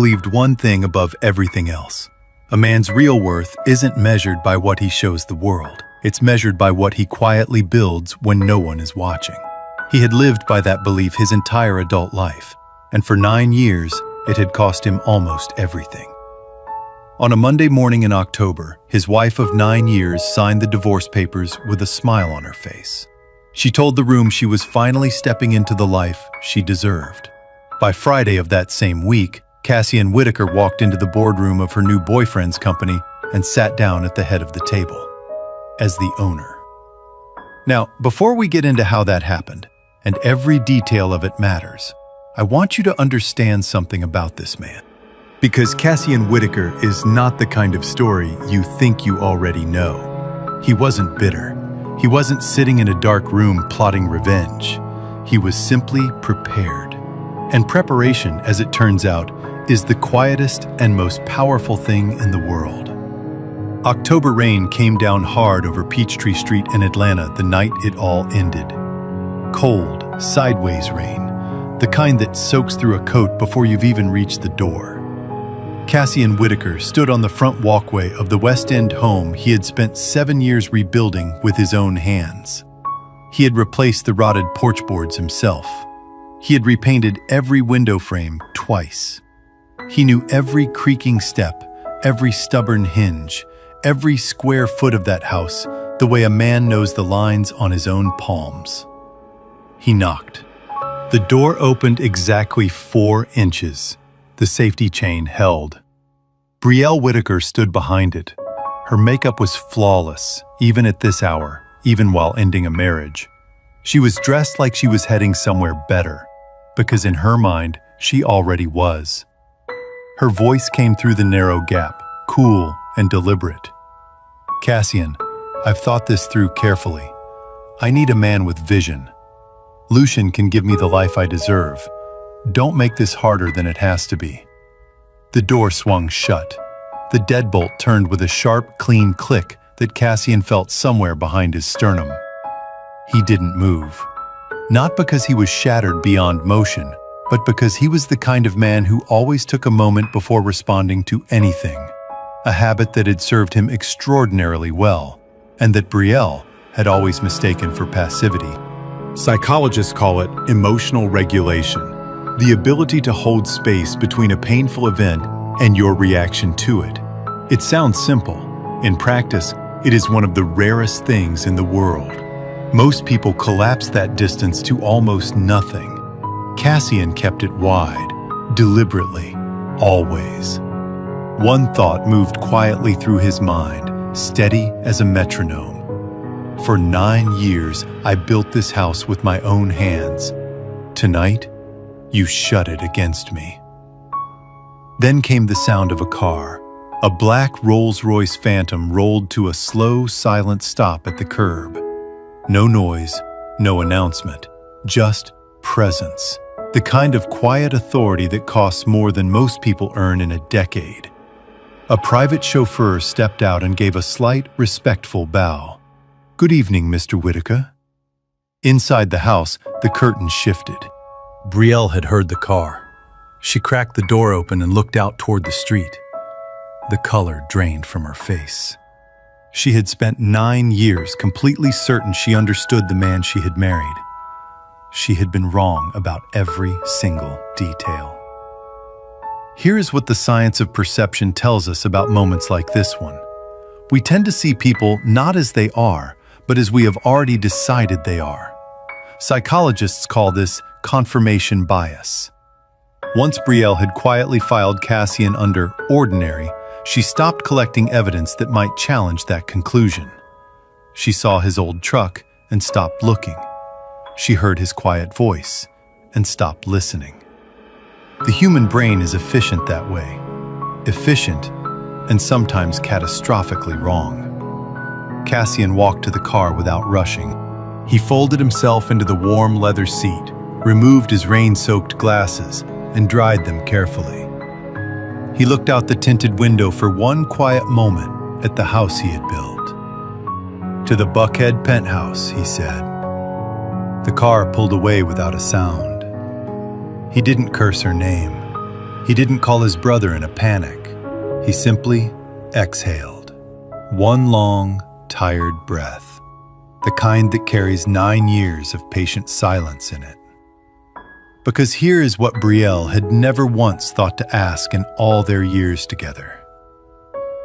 believed one thing above everything else. A man's real worth isn't measured by what he shows the world. It's measured by what he quietly builds when no one is watching. He had lived by that belief his entire adult life, and for 9 years, it had cost him almost everything. On a Monday morning in October, his wife of 9 years signed the divorce papers with a smile on her face. She told the room she was finally stepping into the life she deserved. By Friday of that same week, Cassian Whitaker walked into the boardroom of her new boyfriend's company and sat down at the head of the table, as the owner. Now, before we get into how that happened, and every detail of it matters, I want you to understand something about this man. Because Cassian Whitaker is not the kind of story you think you already know. He wasn't bitter. He wasn't sitting in a dark room plotting revenge. He was simply prepared. And preparation, as it turns out, is the quietest and most powerful thing in the world. October rain came down hard over Peachtree Street in Atlanta the night it all ended. Cold, sideways rain, the kind that soaks through a coat before you've even reached the door. Cassian Whitaker stood on the front walkway of the West End home he had spent 7 years rebuilding with his own hands. He had replaced the rotted porch boards himself. He had repainted every window frame twice. He knew every creaking step, every stubborn hinge, every square foot of that house, the way a man knows the lines on his own palms. He knocked. The door opened exactly 4 inches. The safety chain held. Brielle Whitaker stood behind it. Her makeup was flawless, even at this hour, even while ending a marriage. She was dressed like she was heading somewhere better, because in her mind, she already was. Her voice came through the narrow gap, cool and deliberate. Cassian, I've thought this through carefully. I need a man with vision. Lucian can give me the life I deserve. Don't make this harder than it has to be. The door swung shut. The deadbolt turned with a sharp, clean click that Cassian felt somewhere behind his sternum. He didn't move. Not because he was shattered beyond motion, but because he was the kind of man who always took a moment before responding to anything. A habit that had served him extraordinarily well, and that Brielle had always mistaken for passivity. Psychologists call it emotional regulation, the ability to hold space between a painful event and your reaction to it. It sounds simple. In practice, it is one of the rarest things in the world. Most people collapse that distance to almost nothing. Cassian kept it wide, deliberately, always. One thought moved quietly through his mind, steady as a metronome. For 9 years, I built this house with my own hands. Tonight, you shut it against me. Then came the sound of a car. A black Rolls-Royce Phantom rolled to a slow, silent stop at the curb. No noise, no announcement, just presence. The kind of quiet authority that costs more than most people earn in a decade. A private chauffeur stepped out and gave a slight, respectful bow. "Good evening, Mr. Whitaker." Inside the house, the curtain shifted. Brielle had heard the car. She cracked the door open and looked out toward the street. The color drained from her face. She had spent 9 years completely certain she understood the man she had married. She had been wrong about every single detail. Here is what the science of perception tells us about moments like this one. We tend to see people not as they are, but as we have already decided they are. Psychologists call this confirmation bias. Once Brielle had quietly filed Cassian under ordinary, she stopped collecting evidence that might challenge that conclusion. She saw his old truck and stopped looking. She heard his quiet voice and stopped listening. The human brain is efficient that way. Efficient and sometimes catastrophically wrong. Cassian walked to the car without rushing. He folded himself into the warm leather seat, removed his rain-soaked glasses, and dried them carefully. He looked out the tinted window for one quiet moment at the house he had built. "To the Buckhead penthouse," he said. The car pulled away without a sound. He didn't curse her name. He didn't call his brother in a panic. He simply exhaled. One long, tired breath, the kind that carries 9 years of patient silence in it. Because here is what Brielle had never once thought to ask in all their years together.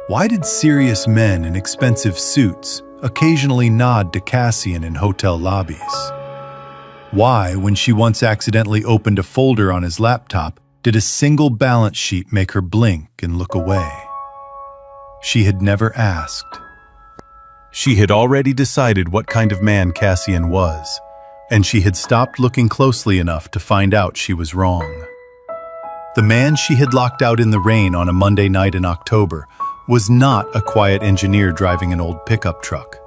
Why did serious men in expensive suits occasionally nod to Cassian in hotel lobbies? Why, when she once accidentally opened a folder on his laptop, did a single balance sheet make her blink and look away? She had never asked. She had already decided what kind of man Cassian was, and she had stopped looking closely enough to find out she was wrong. The man she had locked out in the rain on a Monday night in October was not a quiet engineer driving an old pickup truck.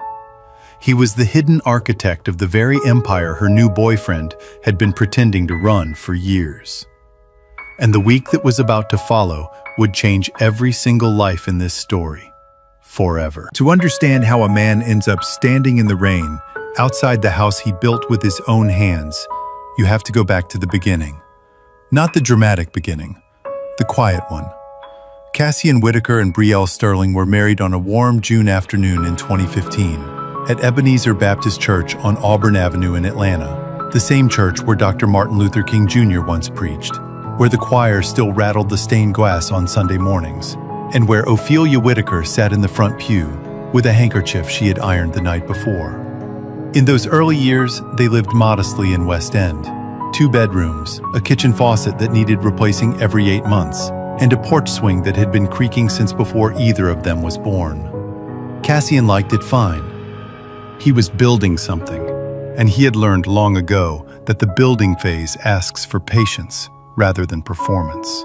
He was the hidden architect of the very empire her new boyfriend had been pretending to run for years. And the week that was about to follow would change every single life in this story, forever. To understand how a man ends up standing in the rain outside the house he built with his own hands, you have to go back to the beginning. Not the dramatic beginning, the quiet one. Cassian Whitaker and Brielle Sterling were married on a warm June afternoon in 2015 at Ebenezer Baptist Church on Auburn Avenue in Atlanta, the same church where Dr. Martin Luther King Jr. once preached, where the choir still rattled the stained glass on Sunday mornings, and where Ophelia Whitaker sat in the front pew with a handkerchief she had ironed the night before. In those early years, they lived modestly in West End. 2 bedrooms, a kitchen faucet that needed replacing every 8 months, and a porch swing that had been creaking since before either of them was born. Cassian liked it fine. He was building something, and he had learned long ago that the building phase asks for patience rather than performance.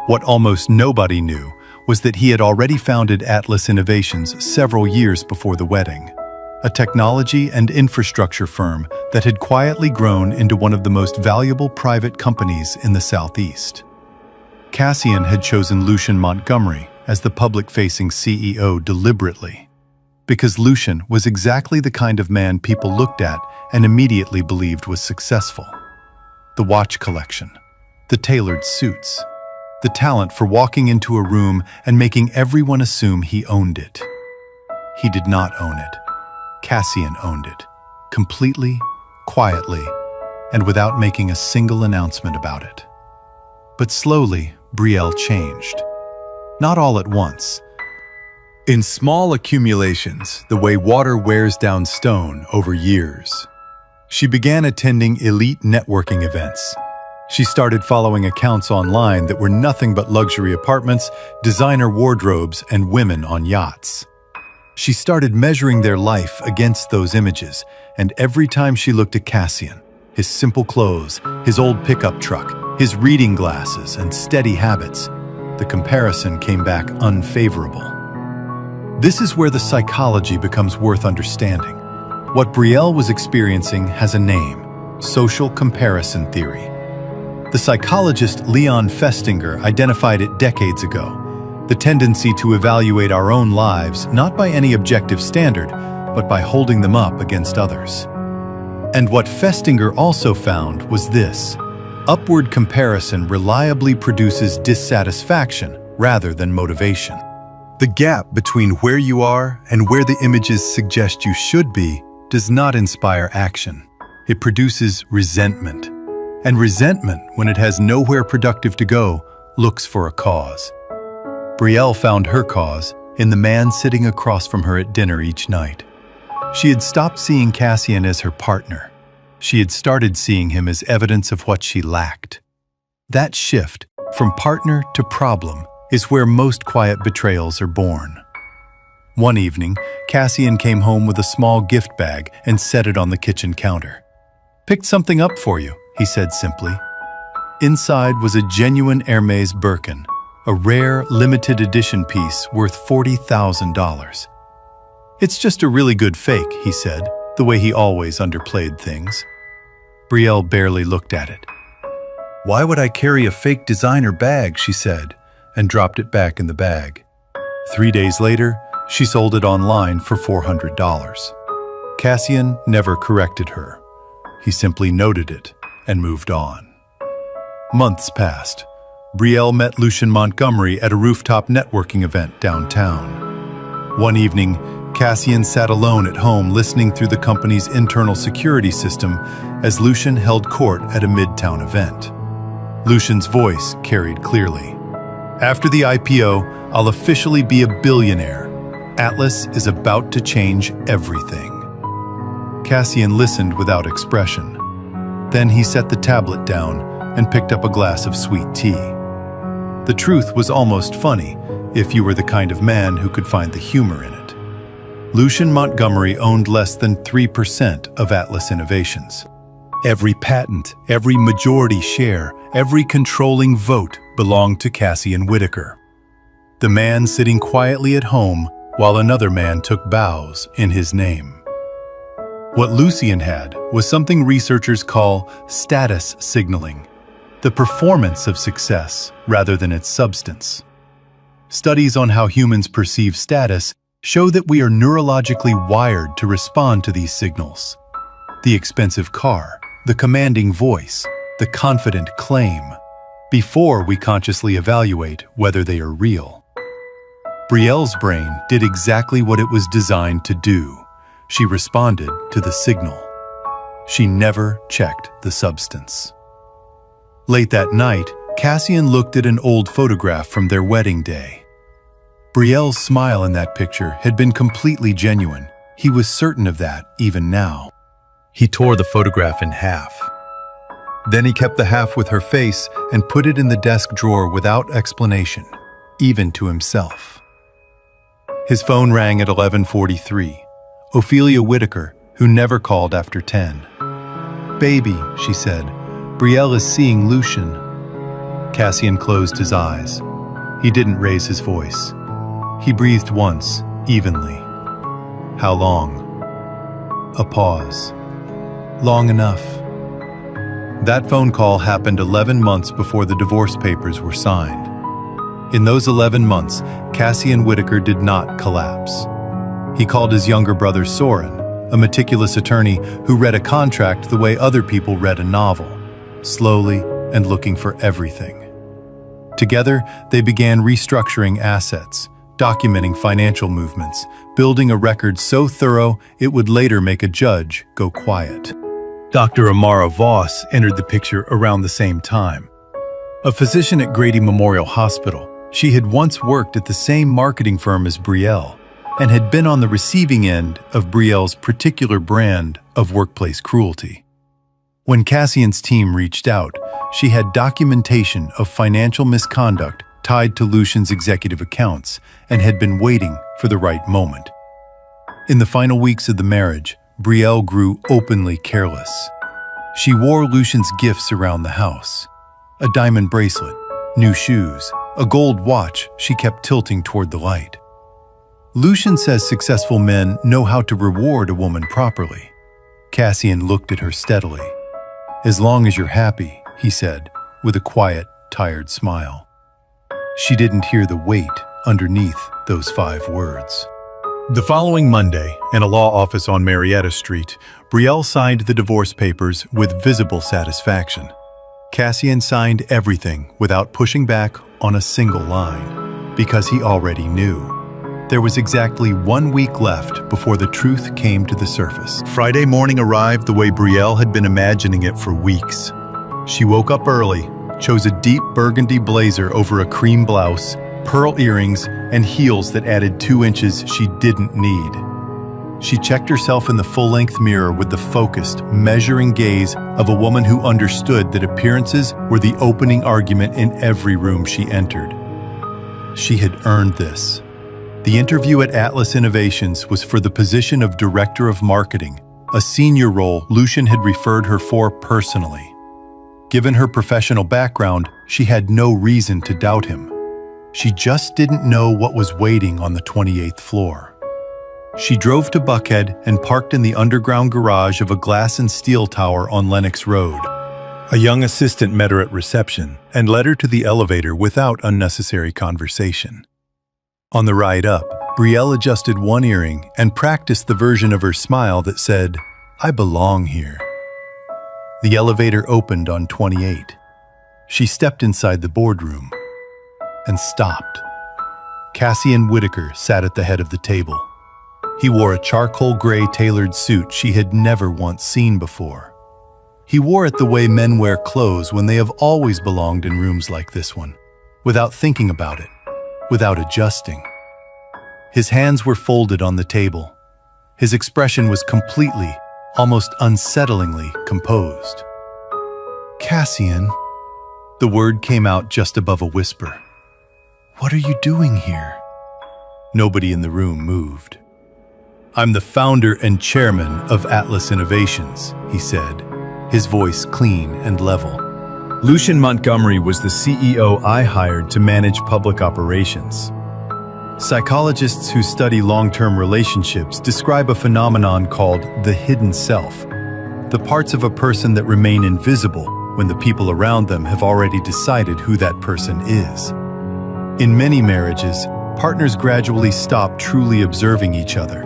What almost nobody knew was that he had already founded Atlas Innovations several years before the wedding, a technology and infrastructure firm that had quietly grown into one of the most valuable private companies in the Southeast. Cassian had chosen Lucian Montgomery as the public-facing CEO deliberately, because Lucian was exactly the kind of man people looked at and immediately believed was successful. The watch collection, the tailored suits, the talent for walking into a room and making everyone assume he owned it. He did not own it. Cassian owned it, completely, quietly, and without making a single announcement about it. But slowly, Brielle changed. Not all at once. In small accumulations, the way water wears down stone over years. She began attending elite networking events. She started following accounts online that were nothing but luxury apartments, designer wardrobes, and women on yachts. She started measuring their life against those images, and every time she looked at Cassian, his simple clothes, his old pickup truck, his reading glasses, and steady habits, the comparison came back unfavorable. This is where the psychology becomes worth understanding. What Brielle was experiencing has a name: social comparison theory. The psychologist Leon Festinger identified it decades ago, the tendency to evaluate our own lives not by any objective standard, but by holding them up against others. And what Festinger also found was this: upward comparison reliably produces dissatisfaction rather than motivation. The gap between where you are and where the images suggest you should be does not inspire action. It produces resentment. And resentment, when it has nowhere productive to go, looks for a cause. Brielle found her cause in the man sitting across from her at dinner each night. She had stopped seeing Cassian as her partner. She had started seeing him as evidence of what she lacked. That shift, from partner to problem, is where most quiet betrayals are born. One evening, Cassian came home with a small gift bag and set it on the kitchen counter. "Picked something up for you," he said simply. Inside was a genuine Hermès Birkin, a rare, limited edition piece worth $40,000. "It's just a really good fake," he said, the way he always underplayed things. Brielle barely looked at it. "Why would I carry a fake designer bag?" she said, and dropped it back in the bag. 3 days later, she sold it online for $400. Cassian never corrected her. He simply noted it and moved on. Months passed. Brielle met Lucien Montgomery at a rooftop networking event downtown. One evening, Cassian sat alone at home listening through the company's internal security system as Lucien held court at a midtown event. Lucien's voice carried clearly. "After the IPO, I'll officially be a billionaire. Atlas is about to change everything." Cassian listened without expression. Then he set the tablet down and picked up a glass of sweet tea. The truth was almost funny, if you were the kind of man who could find the humor in it. Lucien Montgomery owned less than 3% of Atlas Innovations. Every patent, every majority share, every controlling vote belonged to Cassian Whitaker, the man sitting quietly at home while another man took bows in his name. What Lucien had was something researchers call status signaling, the performance of success rather than its substance. Studies on how humans perceive status show that we are neurologically wired to respond to these signals. The expensive car, the commanding voice, the confident claim, before we consciously evaluate whether they are real. Brielle's brain did exactly what it was designed to do. She responded to the signal. She never checked the substance. Late that night, Cassian looked at an old photograph from their wedding day. Brielle's smile in that picture had been completely genuine. He was certain of that even now. He tore the photograph in half. Then he kept the half with her face and put it in the desk drawer without explanation, even to himself. His phone rang at 11:43. Ophelia Whitaker, who never called after 10. "Baby," she said, "Brielle is seeing Lucien." Cassian closed his eyes. He didn't raise his voice. He breathed once, evenly. How long? A pause. Long enough. That phone call happened 11 months before the divorce papers were signed. In those 11 months, Cassian Whitaker did not collapse. He called his younger brother Soren, a meticulous attorney who read a contract the way other people read a novel, slowly and looking for everything. Together, they began restructuring assets, documenting financial movements, building a record so thorough it would later make a judge go quiet. Dr. Amara Voss entered the picture around the same time. A physician at Grady Memorial Hospital, she had once worked at the same marketing firm as Brielle and had been on the receiving end of Brielle's particular brand of workplace cruelty. When Cassian's team reached out, she had documentation of financial misconduct tied to Lucien's executive accounts and had been waiting for the right moment. In the final weeks of the marriage, Brielle grew openly careless. She wore Lucien's gifts around the house: a diamond bracelet, new shoes, a gold watch she kept tilting toward the light. Lucien says successful men know how to reward a woman properly. Cassian looked at her steadily. "As long as you're happy," he said, with a quiet, tired smile. She didn't hear the weight underneath those 5 words. The following Monday, in a law office on Marietta Street, Brielle signed the divorce papers with visible satisfaction. Cassian signed everything without pushing back on a single line, because he already knew. There was exactly 1 week left before the truth came to the surface. Friday morning arrived the way Brielle had been imagining it for weeks. She woke up early, chose a deep burgundy blazer over a cream blouse, pearl earrings, and heels that added 2 inches she didn't need. She checked herself in the full-length mirror with the focused, measuring gaze of a woman who understood that appearances were the opening argument in every room she entered. She had earned this. The interview at Atlas Innovations was for the position of Director of Marketing, a senior role Lucien had referred her for personally. Given her professional background, she had no reason to doubt him. She just didn't know what was waiting on the 28th floor. She drove to Buckhead and parked in the underground garage of a glass and steel tower on Lenox Road. A young assistant met her at reception and led her to the elevator without unnecessary conversation. On the ride up, Brielle adjusted one earring and practiced the version of her smile that said, "I belong here." The elevator opened on 28. She stepped inside the boardroom and stopped. Cassian Whitaker sat at the head of the table. He wore a charcoal gray tailored suit she had never once seen before. He wore it the way men wear clothes when they have always belonged in rooms like this one, without thinking about it, without adjusting. His hands were folded on the table. His expression was completely, almost unsettlingly composed. "Cassian," the word came out just above a whisper. "What are you doing here?" Nobody in the room moved. "I'm the founder and chairman of Atlas Innovations," he said, his voice clean and level. "Lucian Montgomery was the CEO I hired to manage public operations." Psychologists who study long-term relationships describe a phenomenon called the hidden self, the parts of a person that remain invisible when the people around them have already decided who that person is. In many marriages, partners gradually stop truly observing each other.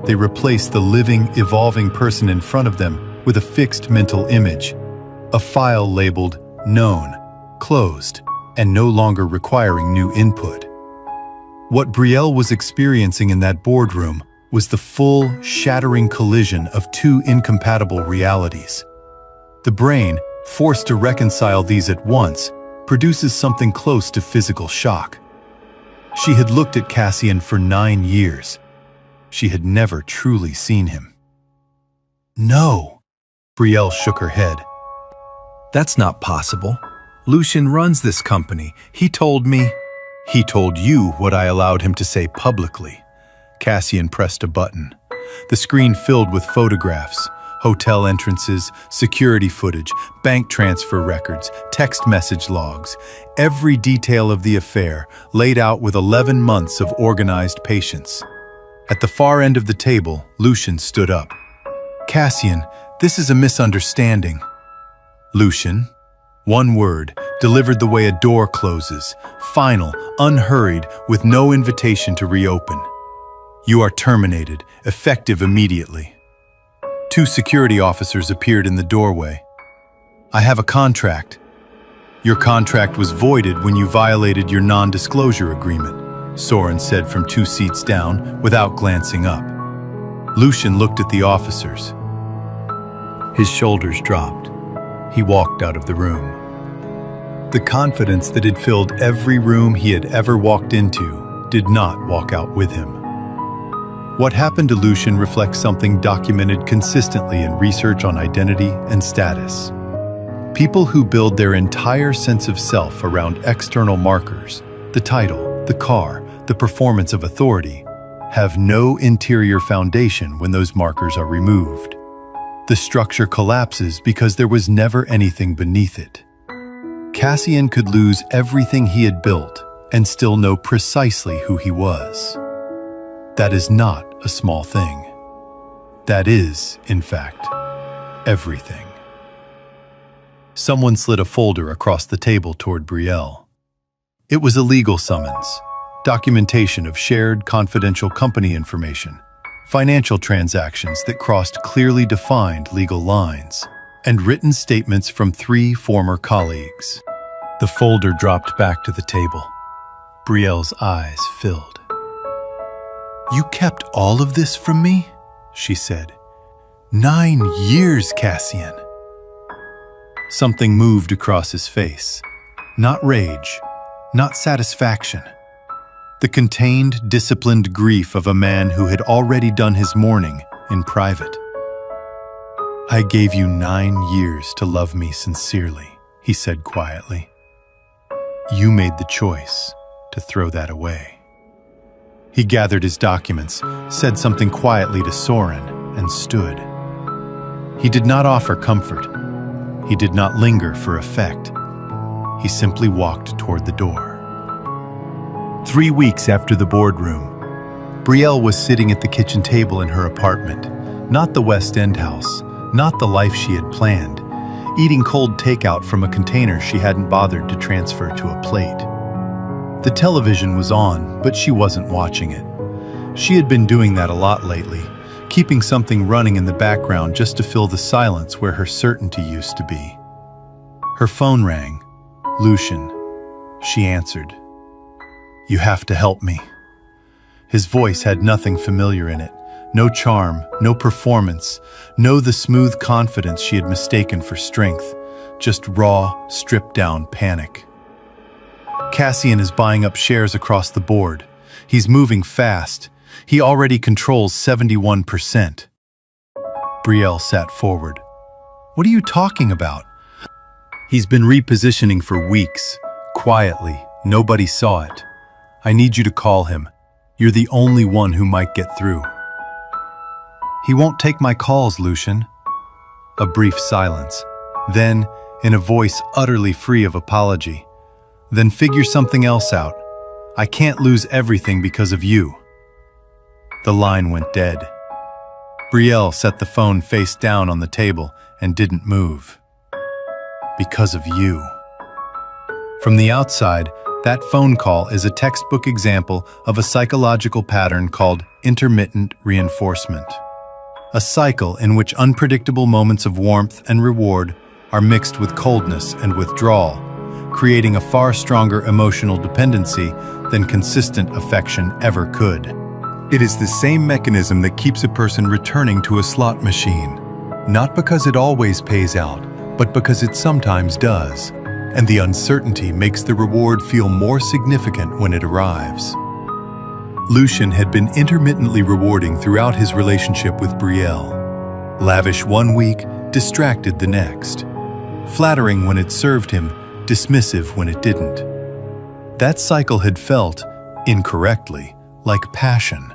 They replace the living, evolving person in front of them with a fixed mental image, a file labeled known, closed, and no longer requiring new input. What Brielle was experiencing in that boardroom was the full, shattering collision of two incompatible realities. The brain, forced to reconcile these at once, produces something close to physical shock. She had looked at Cassian for 9 years. She had never truly seen him. "No," Brielle shook her head. "That's not possible. Lucian runs this company. He told me." "He told you what I allowed him to say publicly." Cassian pressed a button. The screen filled with photographs, hotel entrances, security footage, bank transfer records, text message logs, every detail of the affair laid out with 11 months of organized patience. At the far end of the table, Lucian stood up. "Cassian, this is a misunderstanding." Lucian, one word, delivered the way a door closes, final, unhurried, with no invitation to reopen. "You are terminated, effective immediately." 2 security officers appeared in the doorway. "I have a contract." "Your contract was voided when you violated your non-disclosure agreement," Soren said from 2 seats down without glancing up. Lucian looked at the officers. His shoulders dropped. He walked out of the room. The confidence that had filled every room he had ever walked into did not walk out with him. What happened to Lucian reflects something documented consistently in research on identity and status. People who build their entire sense of self around external markers, the title, the car, the performance of authority, have no interior foundation when those markers are removed. The structure collapses because there was never anything beneath it. Cassian could lose everything he had built and still know precisely who he was. That is not a small thing. That is, in fact, everything. Someone slid a folder across the table toward Brielle. It was a legal summons, documentation of shared confidential company information, financial transactions that crossed clearly defined legal lines, and written statements from 3 former colleagues. The folder dropped back to the table. Brielle's eyes filled. "You kept all of this from me?" she said. 9 years, Cassian." Something moved across his face. Not rage, not satisfaction. The contained, disciplined grief of a man who had already done his mourning in private. "I gave you 9 years to love me sincerely," he said quietly. "You made the choice to throw that away." He gathered his documents, said something quietly to Soren, and stood. He did not offer comfort. He did not linger for effect. He simply walked toward the door. 3 weeks after the boardroom, Brielle was sitting at the kitchen table in her apartment, not the West End house, not the life she had planned, eating cold takeout from a container she hadn't bothered to transfer to a plate. The television was on, but she wasn't watching it. She had been doing that a lot lately, keeping something running in the background just to fill the silence where her certainty used to be. Her phone rang. "Lucian," she answered. "You have to help me." His voice had nothing familiar in it. No charm, no performance, no the smooth confidence she had mistaken for strength. Just raw, stripped-down panic. "Cassian is buying up shares across the board. He's moving fast. He already controls 71%. Brielle sat forward. "What are you talking about?" "He's been repositioning for weeks. Quietly. Nobody saw it. I need you to call him. You're the only one who might get through." "He won't take my calls, Lucian." A brief silence. Then, in a voice utterly free of apology, "Then figure something else out. I can't lose everything because of you." The line went dead. Brielle set the phone face down on the table and didn't move. "Because of you." From the outside, that phone call is a textbook example of a psychological pattern called intermittent reinforcement. A cycle in which unpredictable moments of warmth and reward are mixed with coldness and withdrawal, creating a far stronger emotional dependency than consistent affection ever could. It is the same mechanism that keeps a person returning to a slot machine, not because it always pays out, but because it sometimes does, and the uncertainty makes the reward feel more significant when it arrives. Lucian had been intermittently rewarding throughout his relationship with Brielle. Lavish one week, distracted the next. Flattering when it served him, dismissive when it didn't. That cycle had felt, incorrectly, like passion,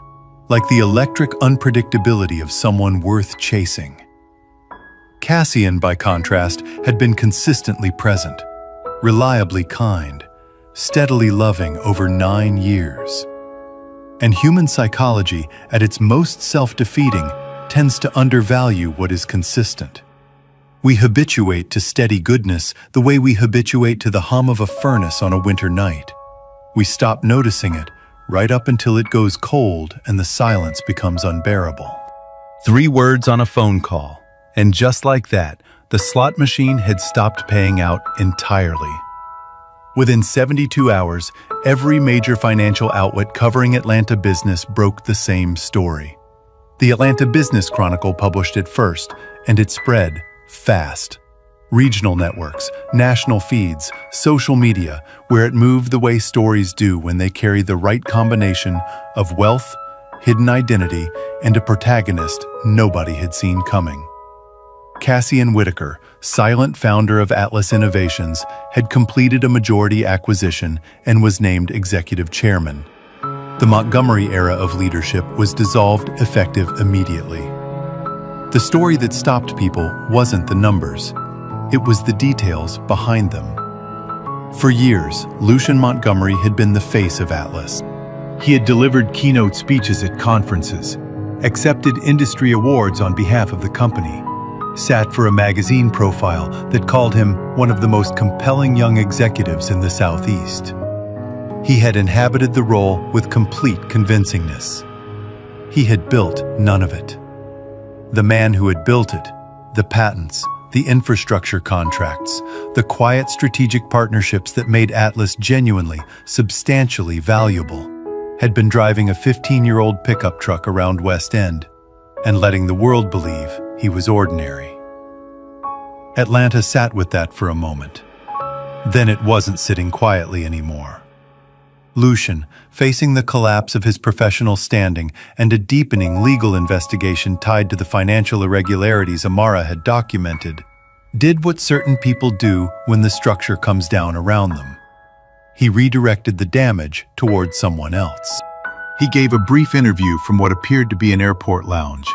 like the electric unpredictability of someone worth chasing. Cassian, by contrast, had been consistently present, reliably kind, steadily loving over 9 years. And human psychology, at its most self-defeating, tends to undervalue what is consistent. We habituate to steady goodness the way we habituate to the hum of a furnace on a winter night. We stop noticing it right up until it goes cold and the silence becomes unbearable. 3 words on a phone call, and just like that, the slot machine had stopped paying out entirely. Within 72 hours, every major financial outlet covering Atlanta business broke the same story. The Atlanta Business Chronicle published it first, and it spread fast. Regional networks, national feeds, social media, where it moved the way stories do when they carry the right combination of wealth, hidden identity, and a protagonist nobody had seen coming. Cassian Whitaker, silent founder of Atlas Innovations, had completed a majority acquisition and was named executive chairman. The Montgomery era of leadership was dissolved effective immediately. The story that stopped people wasn't the numbers. It was the details behind them. For years, Lucian Montgomery had been the face of Atlas. He had delivered keynote speeches at conferences, accepted industry awards on behalf of the company, sat for a magazine profile that called him one of the most compelling young executives in the Southeast. He had inhabited the role with complete convincingness. He had built none of it. The man who had built it, the patents, the infrastructure contracts, the quiet strategic partnerships that made Atlas genuinely, substantially valuable, had been driving a 15-year-old pickup truck around West End and letting the world believe he was ordinary. Atlanta sat with that for a moment. Then it wasn't sitting quietly anymore. Lucian, facing the collapse of his professional standing and a deepening legal investigation tied to the financial irregularities Amara had documented, did what certain people do when the structure comes down around them. He redirected the damage towards someone else. He gave a brief interview from what appeared to be an airport lounge.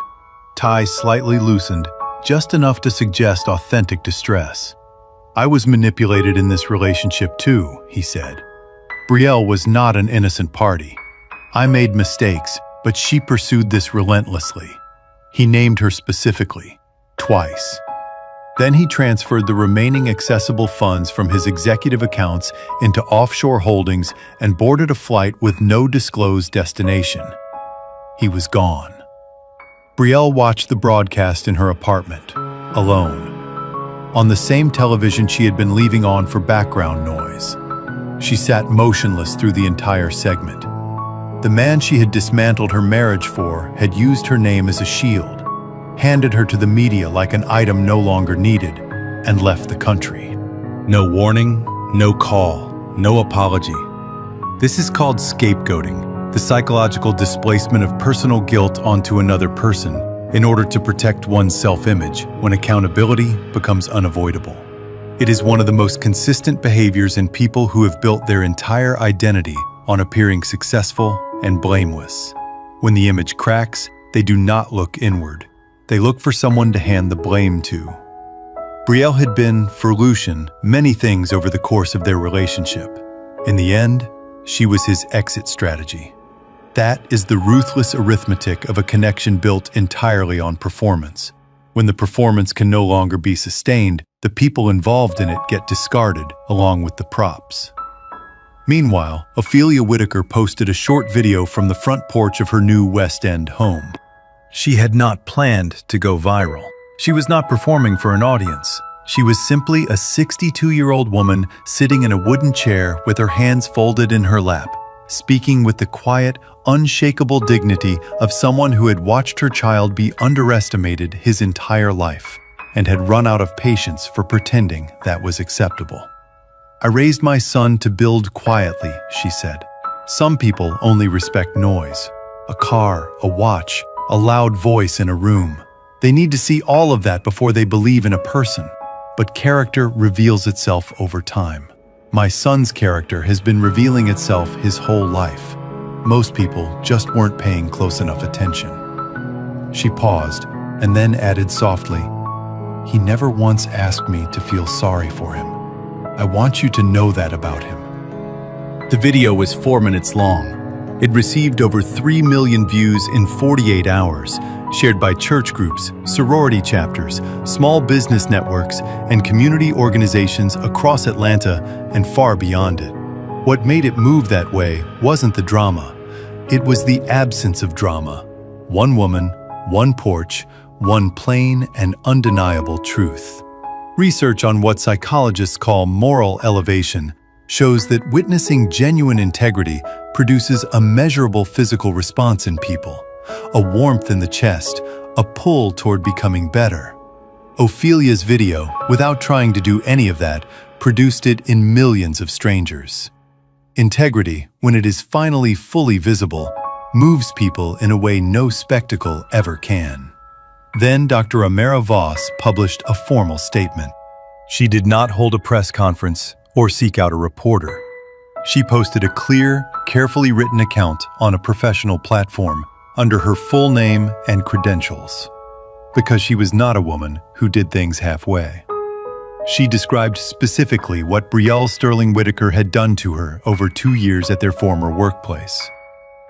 Ties slightly loosened, just enough to suggest authentic distress. "I was manipulated in this relationship too," he said. "Brielle was not an innocent party. I made mistakes, but she pursued this relentlessly." He named her specifically, twice. Then he transferred the remaining accessible funds from his executive accounts into offshore holdings and boarded a flight with no disclosed destination. He was gone. Brielle watched the broadcast in her apartment, alone. on the same television she had been leaving on for background noise. She sat motionless through the entire segment. The man she had dismantled her marriage for had used her name as a shield, handed her to the media like an item no longer needed, and left the country. No warning, no call, no apology. This is called scapegoating, the psychological displacement of personal guilt onto another person in order to protect one's self-image when accountability becomes unavoidable. It is one of the most consistent behaviors in people who have built their entire identity on appearing successful and blameless. When the image cracks, they do not look inward. They look for someone to hand the blame to. Brielle had been, for Lucien, many things over the course of their relationship. In the end, she was his exit strategy. That is the ruthless arithmetic of a connection built entirely on performance. When the performance can no longer be sustained, the people involved in it get discarded along with the props. Meanwhile, Ophelia Whitaker posted a short video from the front porch of her new West End home. She had not planned to go viral. She was not performing for an audience. She was simply a 62-year-old woman sitting in a wooden chair with her hands folded in her lap, speaking with the quiet, unshakable dignity of someone who had watched her child be underestimated his entire life and had run out of patience for pretending that was acceptable. "I raised my son to build quietly," she said. "Some people only respect noise. A car, a watch, a loud voice in a room. They need to see all of that before they believe in a person. But character reveals itself over time. My son's character has been revealing itself his whole life. Most people just weren't paying close enough attention." She paused and then added softly, "He never once asked me to feel sorry for him. I want you to know that about him." The video was 4 minutes long. It received over 3 million views in 48 hours, shared by church groups, sorority chapters, small business networks, and community organizations across Atlanta and far beyond it. What made it move that way wasn't the drama. It was the absence of drama. One woman, one porch, one plain and undeniable truth. Research on what psychologists call moral elevation shows that witnessing genuine integrity produces a measurable physical response in people, a warmth in the chest, a pull toward becoming better. Ophelia's video, without trying to do any of that, produced it in millions of strangers. Integrity, when it is finally fully visible, moves people in a way no spectacle ever can. Then Dr. Amara Voss published a formal statement. She did not hold a press conference or seek out a reporter. She posted a clear, carefully written account on a professional platform under her full name and credentials, because she was not a woman who did things halfway. She described specifically what Brielle Sterling Whitaker had done to her over 2 years at their former workplace.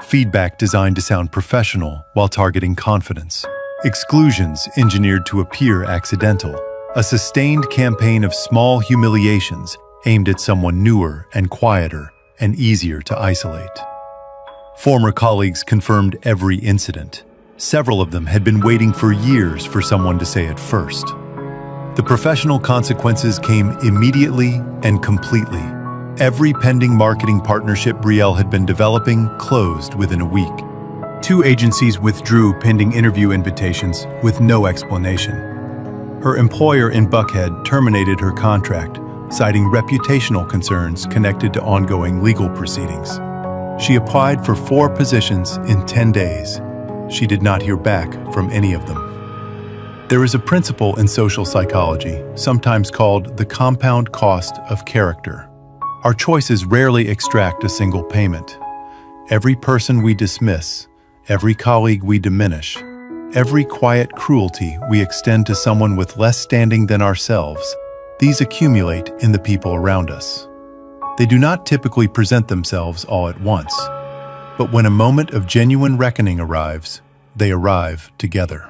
Feedback designed to sound professional while targeting confidence. Exclusions engineered to appear accidental. A sustained campaign of small humiliations aimed at someone newer and quieter and easier to isolate. Former colleagues confirmed every incident. Several of them had been waiting for years for someone to say it first. The professional consequences came immediately and completely. Every pending marketing partnership Brielle had been developing closed within a week. 2 agencies withdrew pending interview invitations with no explanation. Her employer in Buckhead terminated her contract, citing reputational concerns connected to ongoing legal proceedings. She applied for 4 positions in 10 days. She did not hear back from any of them. There is a principle in social psychology, sometimes called the compound cost of character. Our choices rarely extract a single payment. Every person we dismiss, every colleague we diminish, every quiet cruelty we extend to someone with less standing than ourselves, these accumulate in the people around us. They do not typically present themselves all at once, but when a moment of genuine reckoning arrives, they arrive together.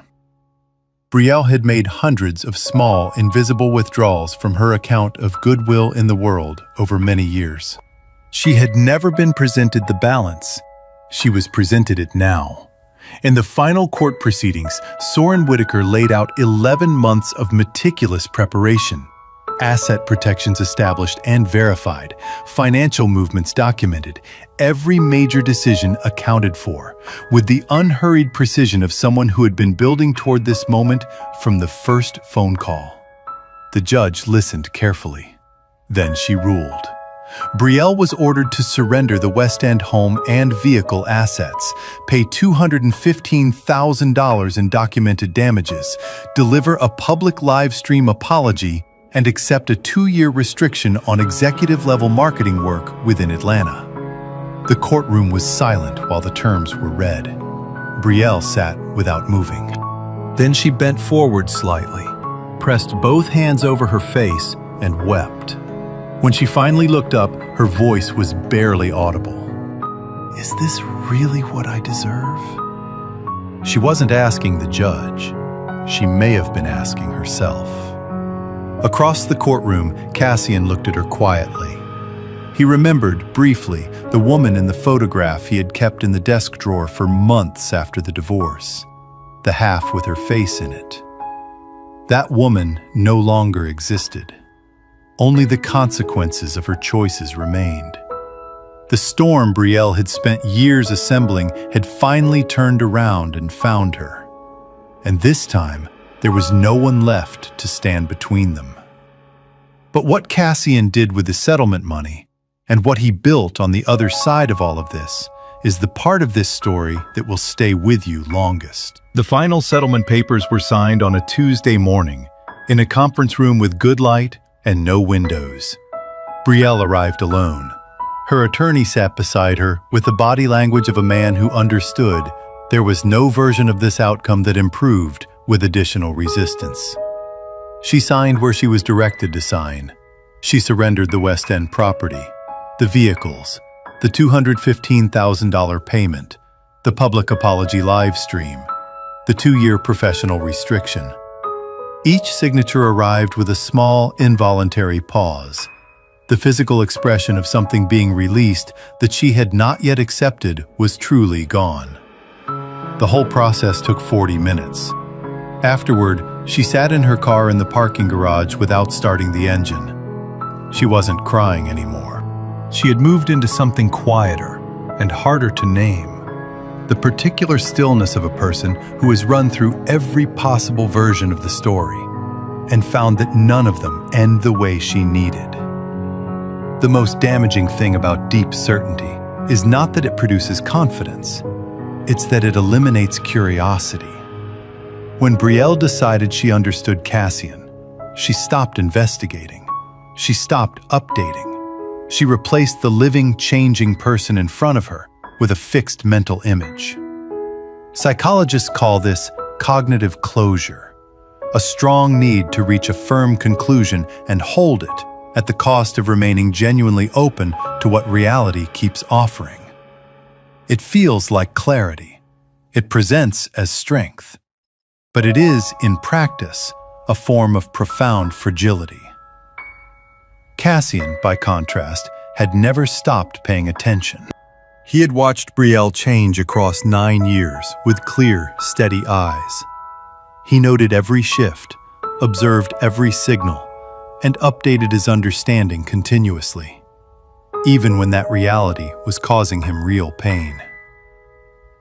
Brielle had made hundreds of small, invisible withdrawals from her account of goodwill in the world over many years. She had never been presented the balance. She was presented it now. In the final court proceedings, Soren Whitaker laid out 11 months of meticulous preparation. Asset protections established and verified, financial movements documented, every major decision accounted for, with the unhurried precision of someone who had been building toward this moment from the first phone call. The judge listened carefully. Then she ruled. Brielle was ordered to surrender the West End home and vehicle assets, pay $215,000 in documented damages, deliver a public live stream apology, and accept a 2-year restriction on executive-level marketing work within Atlanta. The courtroom was silent while the terms were read. Brielle sat without moving. Then she bent forward slightly, pressed both hands over her face, and wept. When she finally looked up, her voice was barely audible. "Is this really what I deserve?" She wasn't asking the judge. She may have been asking herself. Across the courtroom, Cassian looked at her quietly. He remembered, briefly, the woman in the photograph he had kept in the desk drawer for months after the divorce, the half with her face in it. That woman no longer existed. Only the consequences of her choices remained. The storm Brielle had spent years assembling had finally turned around and found her. And this time, there was no one left to stand between them. But what Cassian did with the settlement money, and what he built on the other side of all of this, is the part of this story that will stay with you longest. The final settlement papers were signed on a Tuesday morning, in a conference room with good light and no windows. Brielle arrived alone. Her attorney sat beside her with the body language of a man who understood there was no version of this outcome that improved with additional resistance. She signed where she was directed to sign. She surrendered the West End property, the vehicles, the $215,000 payment, the public apology live stream, the 2-year professional restriction. Each signature arrived with a small, involuntary pause, the physical expression of something being released that she had not yet accepted was truly gone. The whole process took 40 minutes. Afterward, she sat in her car in the parking garage without starting the engine. She wasn't crying anymore. She had moved into something quieter and harder to name. The particular stillness of a person who has run through every possible version of the story and found that none of them end the way she needed. The most damaging thing about deep certainty is not that it produces confidence, it's that it eliminates curiosity. When Brielle decided she understood Cassian, she stopped investigating. She stopped updating. She replaced the living, changing person in front of her with a fixed mental image. Psychologists call this cognitive closure, a strong need to reach a firm conclusion and hold it at the cost of remaining genuinely open to what reality keeps offering. It feels like clarity. It presents as strength. But it is, in practice, a form of profound fragility. Cassian, by contrast, had never stopped paying attention. He had watched Brielle change across 9 years with clear, steady eyes. He noted every shift, observed every signal, and updated his understanding continuously, even when that reality was causing him real pain.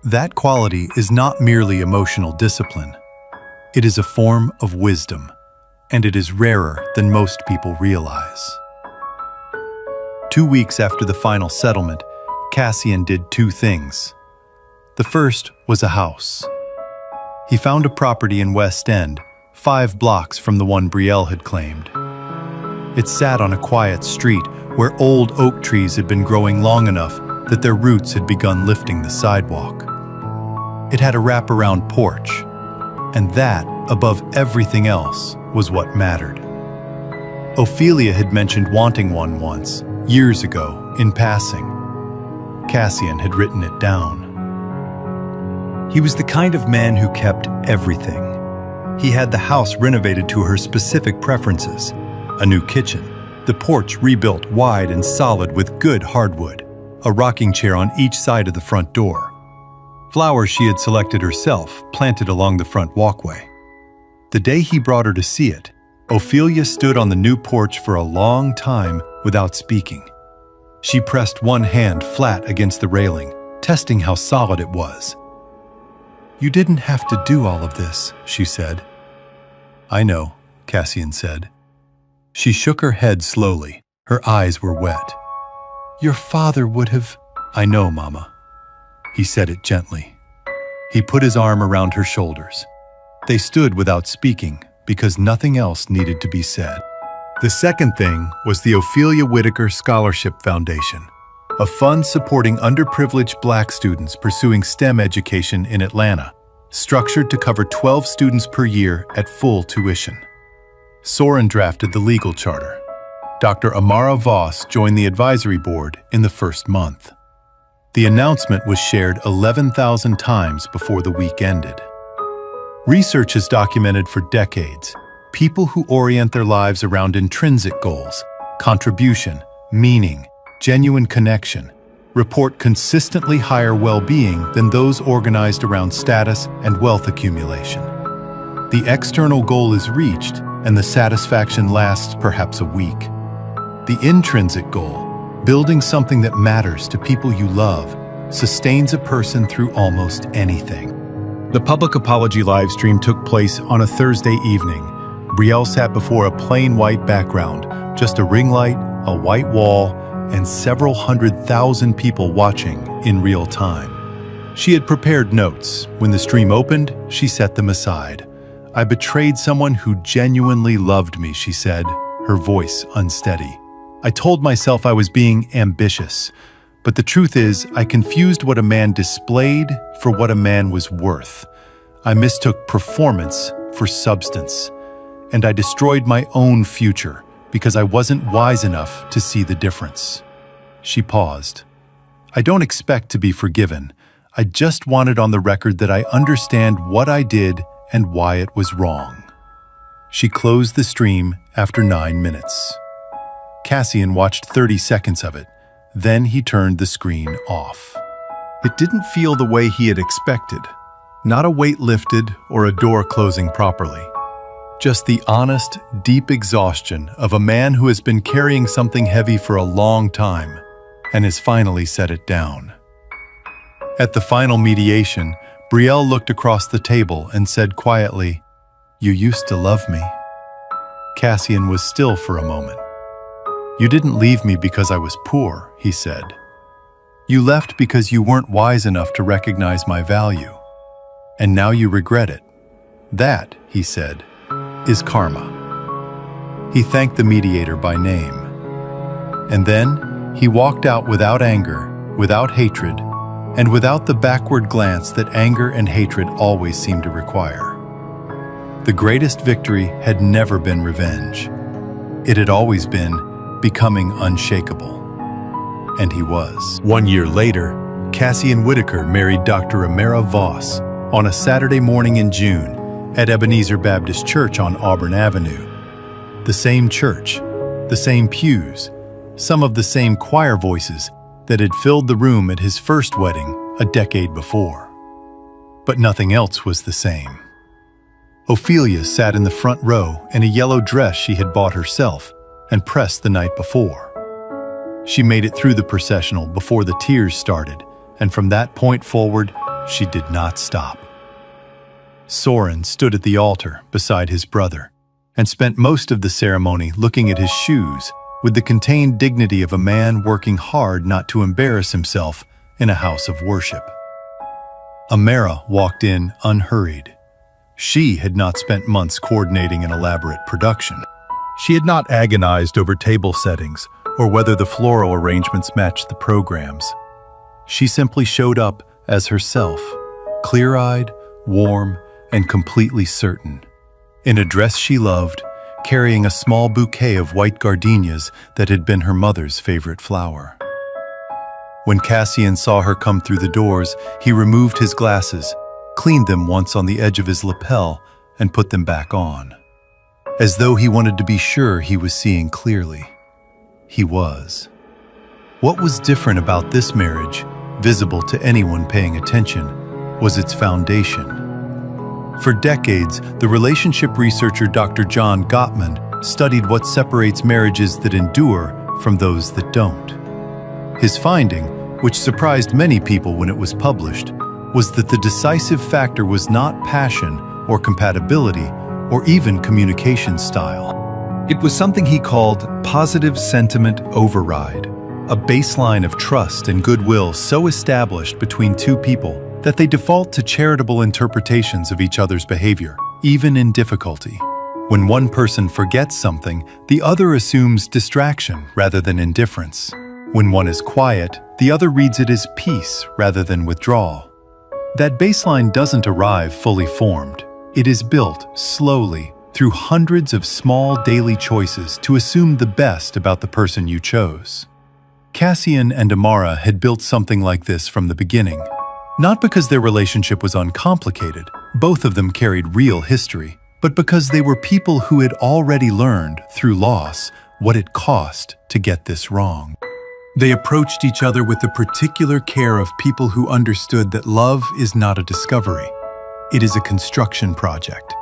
That quality is not merely emotional discipline. It is a form of wisdom, and it is rarer than most people realize. 2 weeks after the final settlement, Cassian did 2 things. The first was a house. He found a property in West End, 5 blocks from the one Brielle had claimed. It sat on a quiet street where old oak trees had been growing long enough that their roots had begun lifting the sidewalk. It had a wraparound porch, and that, above everything else, was what mattered. Ophelia had mentioned wanting one once, years ago, in passing. Cassian had written it down. He was the kind of man who kept everything. He had the house renovated to her specific preferences, a new kitchen, the porch rebuilt wide and solid with good hardwood, a rocking chair on each side of the front door. flowers she had selected herself, planted along the front walkway. The day he brought her to see it, Ophelia stood on the new porch for a long time without speaking. She pressed one hand flat against the railing, testing how solid it was. "You didn't have to do all of this," she said. "I know," Cassian said. She shook her head slowly. Her eyes were wet. "Your father would have—" "I know, Mama." He said it gently. He put his arm around her shoulders. They stood without speaking because nothing else needed to be said. The second thing was the Ophelia Whitaker Scholarship Foundation, a fund supporting underprivileged Black students pursuing STEM education in Atlanta, structured to cover 12 students per year at full tuition. Soren drafted the legal charter. Dr. Amara Voss joined the advisory board in the first month. The announcement was shared 11,000 times before the week ended. Research has documented for decades people who orient their lives around intrinsic goals, contribution, meaning, genuine connection, report consistently higher well-being than those organized around status and wealth accumulation. The external goal is reached, and the satisfaction lasts perhaps a week. The intrinsic goal, building something that matters to people you love, sustains a person through almost anything. The public apology livestream took place on a Thursday evening. Brielle sat before a plain white background, just a ring light, a white wall, and several 100,000 people watching in real time. She had prepared notes. When the stream opened, she set them aside. "I betrayed someone who genuinely loved me," she said, her voice unsteady. "I told myself I was being ambitious, but the truth is I confused what a man displayed for what a man was worth. I mistook performance for substance, and I destroyed my own future because I wasn't wise enough to see the difference." She paused. "I don't expect to be forgiven. I just wanted on the record that I understand what I did and why it was wrong." She closed the stream after 9 minutes. Cassian watched 30 seconds of it. Then he turned the screen off. It didn't feel the way he had expected. Not a weight lifted or a door closing properly. Just the honest, deep exhaustion of a man who has been carrying something heavy for a long time and has finally set it down. At the final mediation, Brielle looked across the table and said quietly, "You used to love me." Cassian was still for a moment. "You didn't leave me because I was poor," he said. "You left because you weren't wise enough to recognize my value. And now you regret it. That," he said, "is karma." He thanked the mediator by name. And then he walked out without anger, without hatred, and without the backward glance that anger and hatred always seem to require. The greatest victory had never been revenge. It had always been becoming unshakable. And he was. 1 year later, Cassian Whitaker married Dr. Amara Voss on a Saturday morning in June at Ebenezer Baptist Church on Auburn Avenue. The same church, the same pews, some of the same choir voices that had filled the room at his first wedding a decade before. But nothing else was the same. Ophelia sat in the front row in a yellow dress she had bought herself and pressed the night before. She made it through the processional before the tears started, and from that point forward, she did not stop. Soren stood at the altar beside his brother and spent most of the ceremony looking at his shoes with the contained dignity of a man working hard not to embarrass himself in a house of worship. Amara walked in unhurried. She had not spent months coordinating an elaborate production. She had not agonized over table settings or whether the floral arrangements matched the programs. She simply showed up as herself, clear-eyed, warm, and completely certain. In a dress she loved, carrying a small bouquet of white gardenias that had been her mother's favorite flower. When Cassian saw her come through the doors, he removed his glasses, cleaned them once on the edge of his lapel, and put them back on. As though he wanted to be sure he was seeing clearly. He was. What was different about this marriage, visible to anyone paying attention, was its foundation. For decades, the relationship researcher Dr. John Gottman studied what separates marriages that endure from those that don't. His finding, which surprised many people when it was published, was that the decisive factor was not passion or compatibility or even communication style. It was something he called positive sentiment override, a baseline of trust and goodwill so established between two people that they default to charitable interpretations of each other's behavior, even in difficulty. When one person forgets something, the other assumes distraction rather than indifference. When one is quiet, the other reads it as peace rather than withdrawal. That baseline doesn't arrive fully formed. It is built slowly through hundreds of small daily choices to assume the best about the person you chose. Cassian and Amara had built something like this from the beginning. Not because their relationship was uncomplicated, both of them carried real history, but because they were people who had already learned, through loss, what it cost to get this wrong. They approached each other with the particular care of people who understood that love is not a discovery. It is a construction project,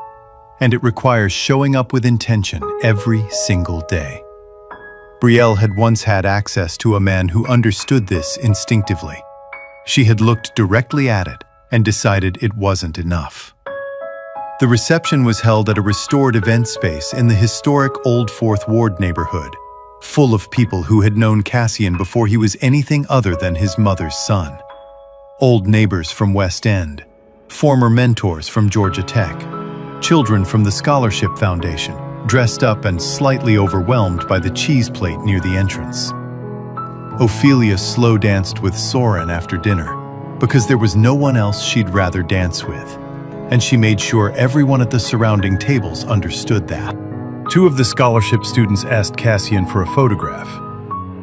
and it requires showing up with intention every single day. Brielle had once had access to a man who understood this instinctively. She had looked directly at it and decided it wasn't enough. The reception was held at a restored event space in the historic Old Fourth Ward neighborhood, full of people who had known Cassian before he was anything other than his mother's son. Old neighbors from West End, former mentors from Georgia Tech, children from the Scholarship Foundation, dressed up and slightly overwhelmed by the cheese plate near the entrance. Ophelia slow danced with Soren after dinner because there was no one else she'd rather dance with, and she made sure everyone at the surrounding tables understood that. Two of the scholarship students asked Cassian for a photograph.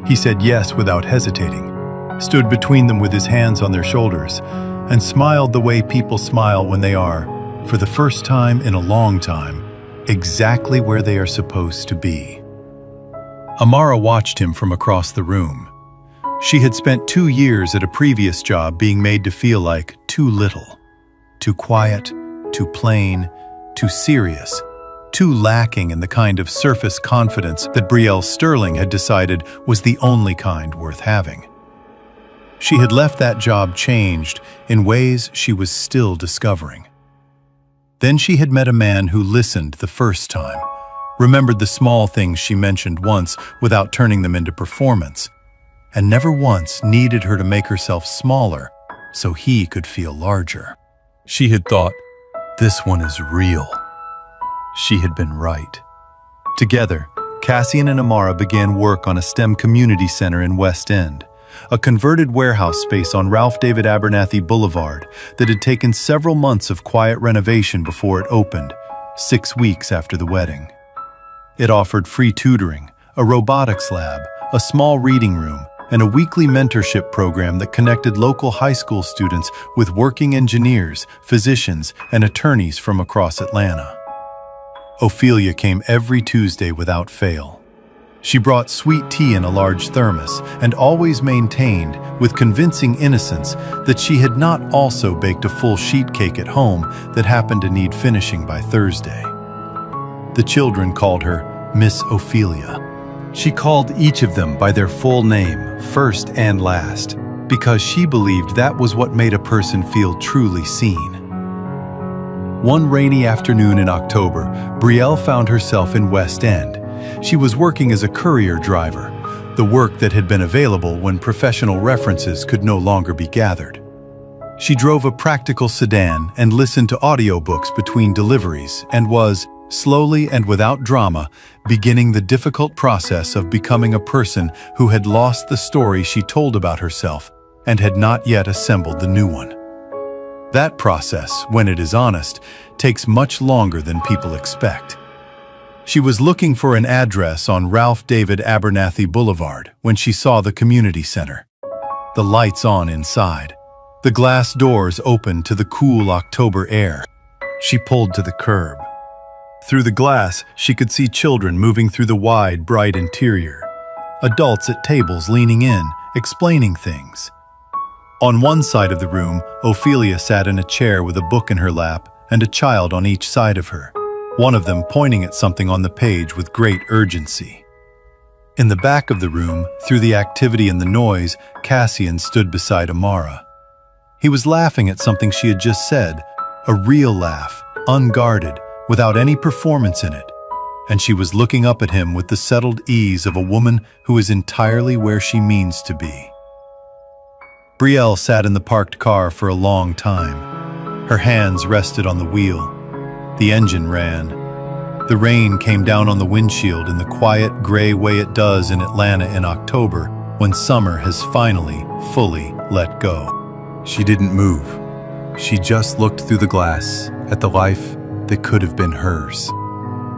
He said yes without hesitating, stood between them with his hands on their shoulders, and smiled the way people smile when they are, for the first time in a long time, exactly where they are supposed to be. Amara watched him from across the room. She had spent 2 years at a previous job being made to feel like too little, too quiet, too plain, too serious, too lacking in the kind of surface confidence that Brielle Sterling had decided was the only kind worth having. She had left that job changed in ways she was still discovering. Then she had met a man who listened the first time, remembered the small things she mentioned once without turning them into performance, and never once needed her to make herself smaller so he could feel larger. She had thought, this one is real. She had been right. Together, Cassian and Amara began work on a STEM community center in West End, a converted warehouse space on Ralph David Abernathy Boulevard that had taken several months of quiet renovation before it opened, 6 weeks after the wedding. It offered free tutoring, a robotics lab, a small reading room, and a weekly mentorship program that connected local high school students with working engineers, physicians, and attorneys from across Atlanta. Ophelia came every Tuesday without fail. She brought sweet tea in a large thermos and always maintained, with convincing innocence, that she had not also baked a full sheet cake at home that happened to need finishing by Thursday. The children called her Miss Ophelia. She called each of them by their full name, first and last, because she believed that was what made a person feel truly seen. One rainy afternoon in October, Brielle found herself in West End. She was working as a courier driver, the work that had been available when professional references could no longer be gathered. She drove a practical sedan and listened to audiobooks between deliveries and was, slowly and without drama, beginning the difficult process of becoming a person who had lost the story she told about herself and had not yet assembled the new one. That process, when it is honest, takes much longer than people expect. She was looking for an address on Ralph David Abernathy Boulevard when she saw the community center. The lights on inside. The glass doors open to the cool October air. She pulled to the curb. Through the glass, she could see children moving through the wide, bright interior. Adults at tables leaning in, explaining things. On one side of the room, Ophelia sat in a chair with a book in her lap and a child on each side of her, one of them pointing at something on the page with great urgency. In the back of the room, through the activity and the noise, Cassian stood beside Amara. He was laughing at something she had just said, a real laugh, unguarded, without any performance in it, and she was looking up at him with the settled ease of a woman who is entirely where she means to be. Brielle sat in the parked car for a long time. Her hands rested on the wheel. The engine ran. The rain came down on the windshield in the quiet, gray way it does in Atlanta in October when summer has finally, fully let go. She didn't move. She just looked through the glass at the life that could have been hers.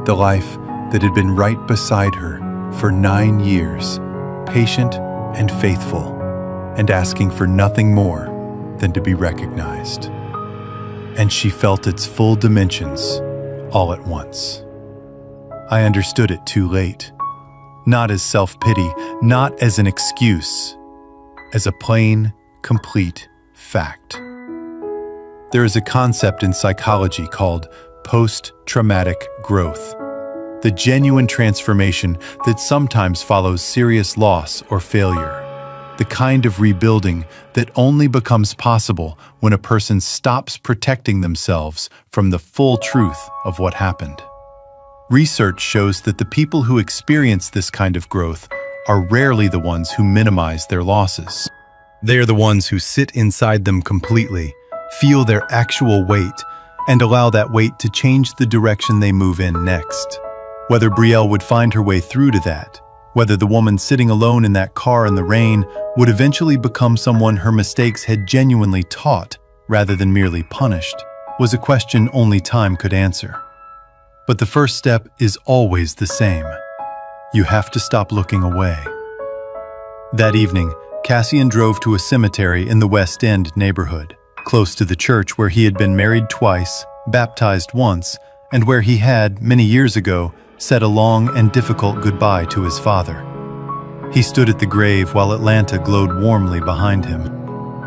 The life that had been right beside her for 9 years, patient and faithful, and asking for nothing more than to be recognized. And she felt its full dimensions all at once. I understood it too late, not as self-pity, not as an excuse, as a plain, complete fact. There is a concept in psychology called post-traumatic growth, the genuine transformation that sometimes follows serious loss or failure, the kind of rebuilding that only becomes possible when a person stops protecting themselves from the full truth of what happened. Research shows that the people who experience this kind of growth are rarely the ones who minimize their losses. They are the ones who sit inside them completely, feel their actual weight, and allow that weight to change the direction they move in next. Whether Brielle would find her way through to that, whether the woman sitting alone in that car in the rain would eventually become someone her mistakes had genuinely taught rather than merely punished, was a question only time could answer. But the first step is always the same. You have to stop looking away. That evening, Cassian drove to a cemetery in the West End neighborhood, close to the church where he had been married twice, baptized once, and where he had, many years ago, said a long and difficult goodbye to his father. He stood at the grave while Atlanta glowed warmly behind him.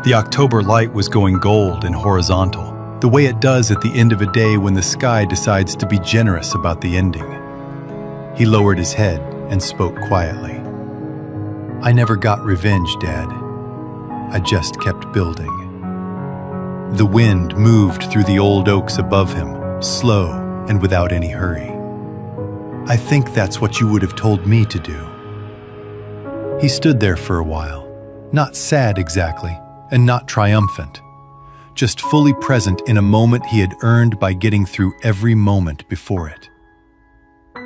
The October light was going gold and horizontal, the way it does at the end of a day when the sky decides to be generous about the ending. He lowered his head and spoke quietly. "I never got revenge, Dad. I just kept building." The wind moved through the old oaks above him, slow and without any hurry. "I think that's what you would have told me to do." He stood there for a while, not sad exactly, and not triumphant, just fully present in a moment he had earned by getting through every moment before it.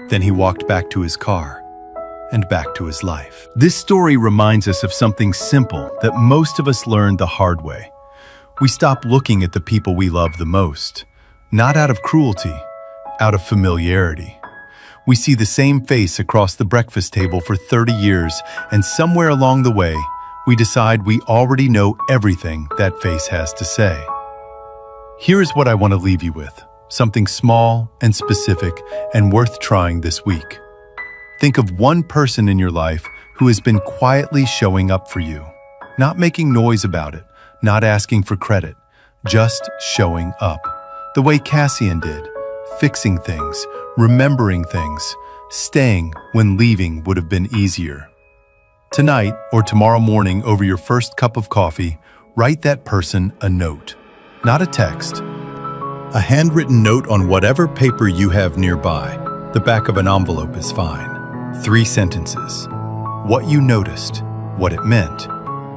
Then he walked back to his car and back to his life. This story reminds us of something simple that most of us learned the hard way. We stop looking at the people we love the most, not out of cruelty, out of familiarity. We see the same face across the breakfast table for 30 years, and somewhere along the way, we decide we already know everything that face has to say. Here is what I want to leave you with, something small and specific and worth trying this week. Think of one person in your life who has been quietly showing up for you, not making noise about it, not asking for credit, just showing up, the way Cassian did, fixing things, remembering things, staying when leaving would have been easier. Tonight or tomorrow morning over your first cup of coffee, write that person a note, not a text. A handwritten note on whatever paper you have nearby. The back of an envelope is fine. 3 sentences. What you noticed, what it meant,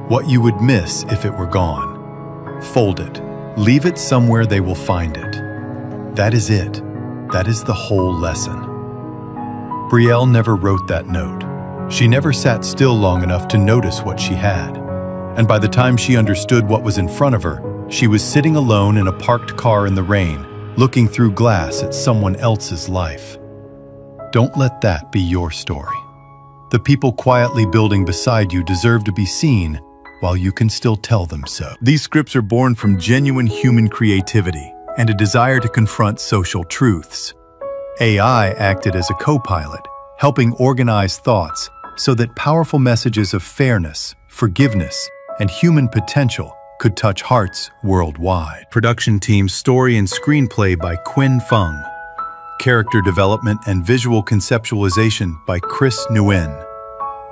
what you would miss if it were gone. Fold it. Leave it somewhere they will find it. That is it. That is the whole lesson. Brielle never wrote that note. She never sat still long enough to notice what she had. And by the time she understood what was in front of her, she was sitting alone in a parked car in the rain, looking through glass at someone else's life. Don't let that be your story. The people quietly building beside you deserve to be seen while you can still tell them so. These scripts are born from genuine human creativity and a desire to confront social truths. AI acted as a co-pilot, helping organize thoughts so that powerful messages of fairness, forgiveness, and human potential could touch hearts worldwide. Production team, story and screenplay by Quinn Fung. Character development and visual conceptualization by Chris Nguyen.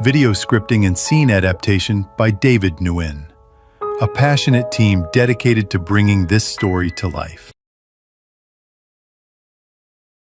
Video scripting and scene adaptation by David Nguyen. A passionate team dedicated to bringing this story to life.